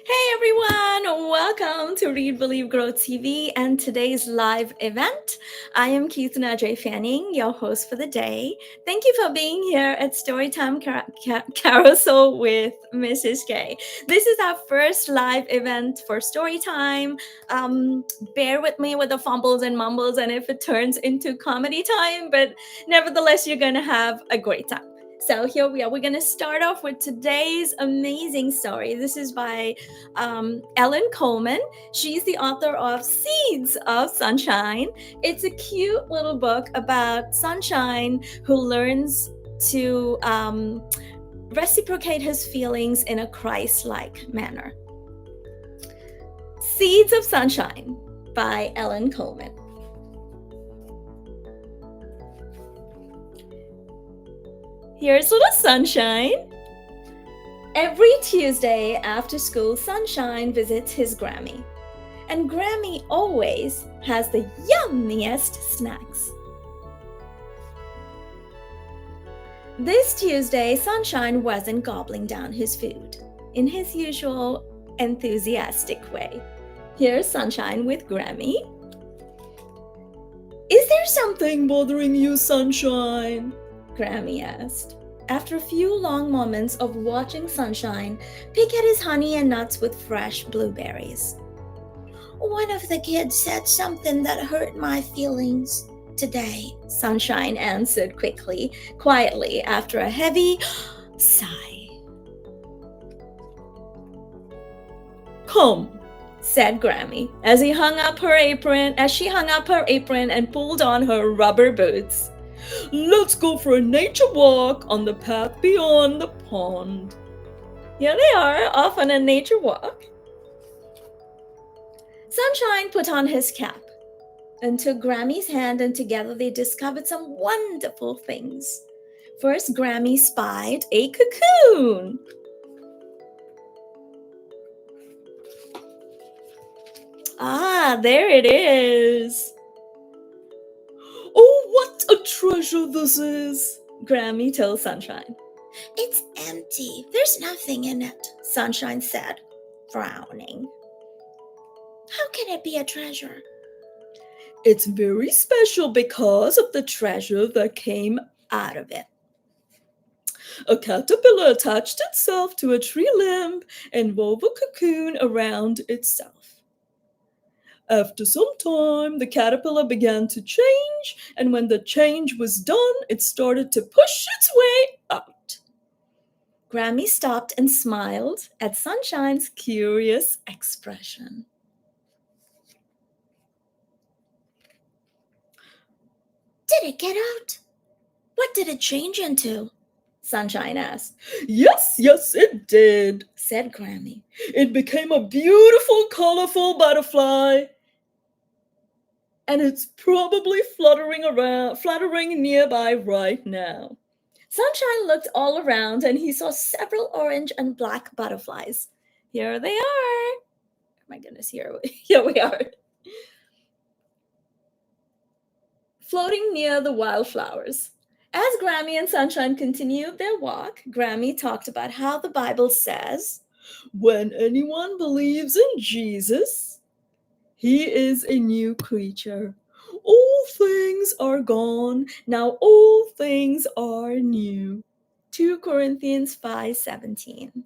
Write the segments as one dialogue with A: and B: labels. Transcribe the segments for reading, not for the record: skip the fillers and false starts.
A: Hey everyone, welcome to Read, Believe, Grow TV and today's live event. I am Keithna J. Fanning, your host for the day. Thank you for being here at Storytime Carousel with Mrs. K. This is our first live event for Storytime. Bear with me with the fumbles and mumbles and if it turns into comedy time, but nevertheless, you're going to have a great time. So here we are. We're going to start off with today's amazing story. This is by Ellen Kolman. She's the author of Seeds of Sunshine. It's a cute little book about sunshine who learns to reciprocate his feelings in a Christ-like manner. Seeds of Sunshine by Ellen Kolman. Here's little Sunshine. Every Tuesday after school, Sunshine visits his Grammy. And Grammy always has the yummiest snacks. This Tuesday, Sunshine wasn't gobbling down his food in his usual enthusiastic way. Here's Sunshine with Grammy. Is there something bothering you, Sunshine? Grammy asked. After a few long moments of watching Sunshine pick at his honey and nuts with fresh blueberries. One of the kids said something that hurt my feelings today, Sunshine answered quietly, after a heavy sigh. Come, said Grammy, as she hung up her apron and pulled on her rubber boots. Let's go for a nature walk on the path beyond the pond. Here they are, off on a nature walk. Sunshine put on his cap and took Grammy's hand, and together they discovered some wonderful things. First, Grammy spied a cocoon. Ah, there it is. Oh, what a treasure this is, Grammy told Sunshine. It's empty. There's nothing in it, Sunshine said, frowning. How can it be a treasure? It's very special because of the treasure that came out of it. A caterpillar attached itself to a tree limb and wove a cocoon around itself. After some time, the caterpillar began to change, and when the change was done, it started to push its way out. Grammy stopped and smiled at Sunshine's curious expression. Did it get out? What did it change into? Sunshine asked. Yes, it did, said Grammy. It became a beautiful, colorful butterfly. And it's probably fluttering nearby right now. Sunshine looked all around and he saw several orange and black butterflies. Here they are. Oh my goodness, here we are. Floating near the wildflowers. As Grammy and Sunshine continued their walk, Grammy talked about how the Bible says, when anyone believes in Jesus, he is a new creature. All things are gone, now all things are new. 2 Corinthians 5:17.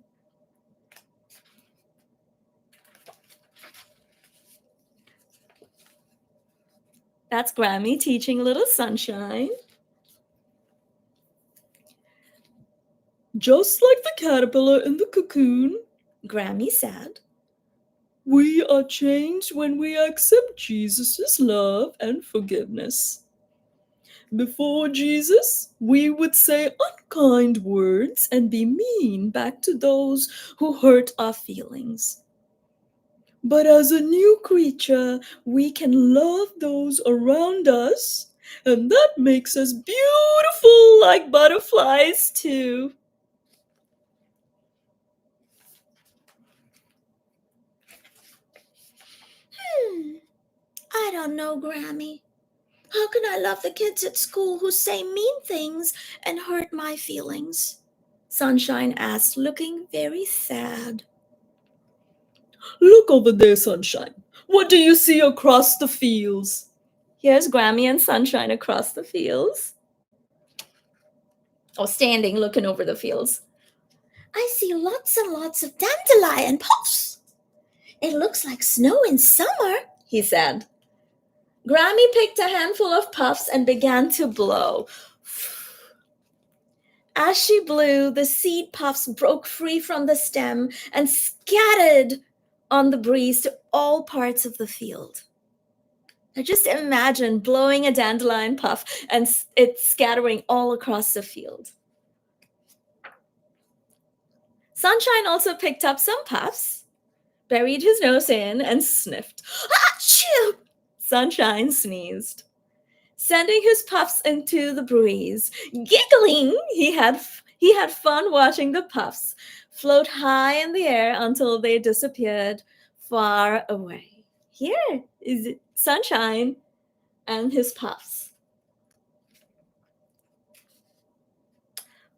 A: That's Grammy teaching little Sunshine. Just like the caterpillar in the cocoon, Grammy said, we are changed when we accept Jesus' love and forgiveness. Before Jesus, we would say unkind words and be mean back to those who hurt our feelings. But as a new creature, we can love those around us, and that makes us beautiful like butterflies too. I don't know, Grammy. How can I love the kids at school who say mean things and hurt my feelings? Sunshine asked, looking very sad.
B: Look over there, Sunshine. What do you see across the fields?
A: Here's Grammy and Sunshine across the fields, or standing looking over the fields. I see lots and lots of dandelion puffs. It looks like snow in summer, he said. Grammy picked a handful of puffs and began to blow. As she blew, the seed puffs broke free from the stem and scattered on the breeze to all parts of the field. Now just imagine blowing a dandelion puff and it scattering all across the field. Sunshine also picked up some puffs, buried his nose in, and sniffed. Achoo! Sunshine sneezed, sending his puffs into the breeze. Giggling, he had fun watching the puffs float high in the air until they disappeared far away. Here is Sunshine and his puffs.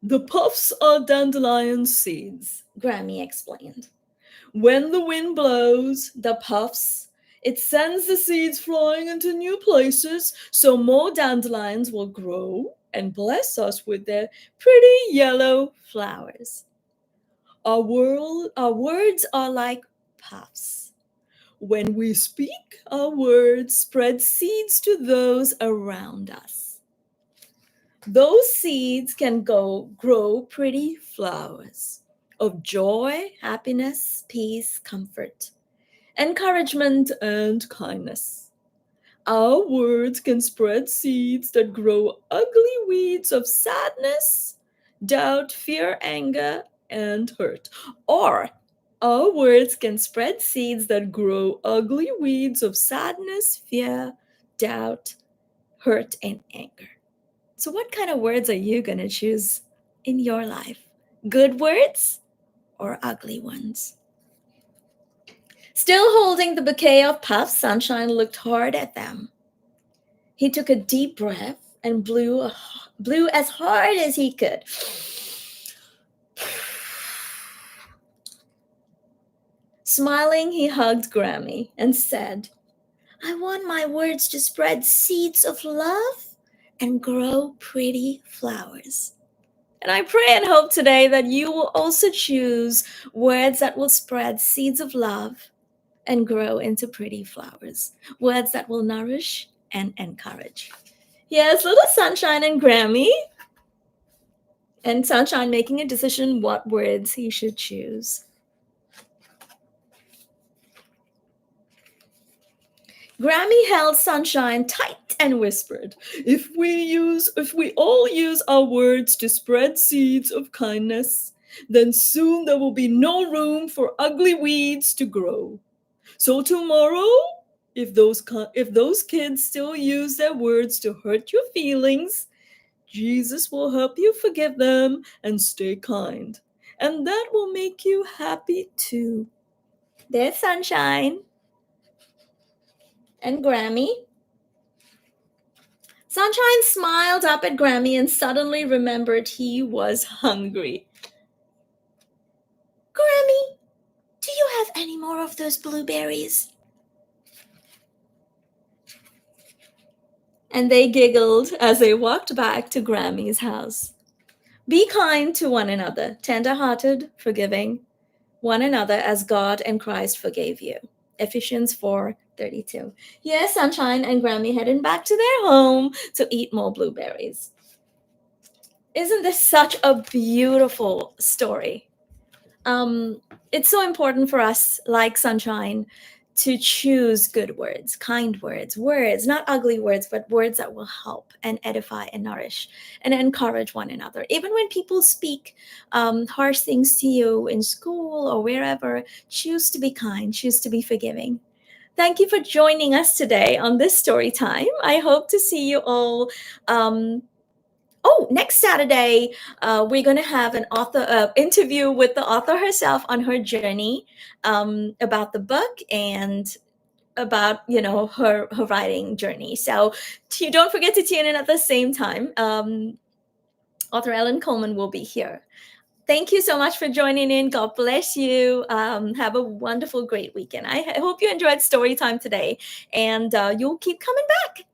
B: The puffs are dandelion seeds,
A: Grammy explained.
B: When the wind blows, the puffs, it sends the seeds flying into new places so more dandelions will grow and bless us with their pretty yellow flowers. Our words are like puffs. When we speak, our words spread seeds to those around us. Those seeds can grow pretty flowers of joy, happiness, peace, comfort, encouragement, and kindness. Our words can spread seeds that grow ugly weeds of sadness, doubt, fear, anger, and hurt. Or our words can spread seeds that grow ugly weeds of sadness, fear, doubt, hurt, and anger. So, what kind of words are you going to choose in your life? Good words or ugly ones? Still holding the bouquet of puffs, Sunshine looked hard at them. He took a deep breath and blew as hard as he could. Smiling, he hugged Grammy and said, I want my words to spread seeds of love and grow pretty flowers. And I pray and hope today that you will also choose words that will spread seeds of love and grow into pretty flowers. Words that will nourish and encourage. Yes, little Sunshine and Grammy. And Sunshine making a decision what words he should choose. Grammy held Sunshine tight and whispered, If we all use our words to spread seeds of kindness, then soon there will be no room for ugly weeds to grow. So tomorrow, if those kids still use their words to hurt your feelings, Jesus will help you forgive them and stay kind. And that will make you happy too.
A: There's Sunshine and Grammy. Sunshine smiled up at Grammy and suddenly remembered he was hungry. Grammy, do you have any more of those blueberries? And they giggled as they walked back to Grammy's house. Be kind to one another, tender-hearted, forgiving one another as God and Christ forgave you. Ephesians 4:32. Yes, Sunshine and Grammy heading back to their home to eat more blueberries. Isn't this such a beautiful story? It's so important for us, like Sunshine, to choose good words, kind words, not ugly words, but words that will help and edify and nourish and encourage one another. Even when people speak harsh things to you in school or wherever, choose to be kind, choose to be forgiving. Thank you for joining us today on this story time. I hope to see you all. Next Saturday, we're going to have an author interview with the author herself on her journey about the book and about her writing journey. So don't forget to tune in at the same time. Author Ellen Kolman will be here. Thank you so much for joining in. God bless you. Have a wonderful, great weekend. I hope you enjoyed story time today, and you'll keep coming back.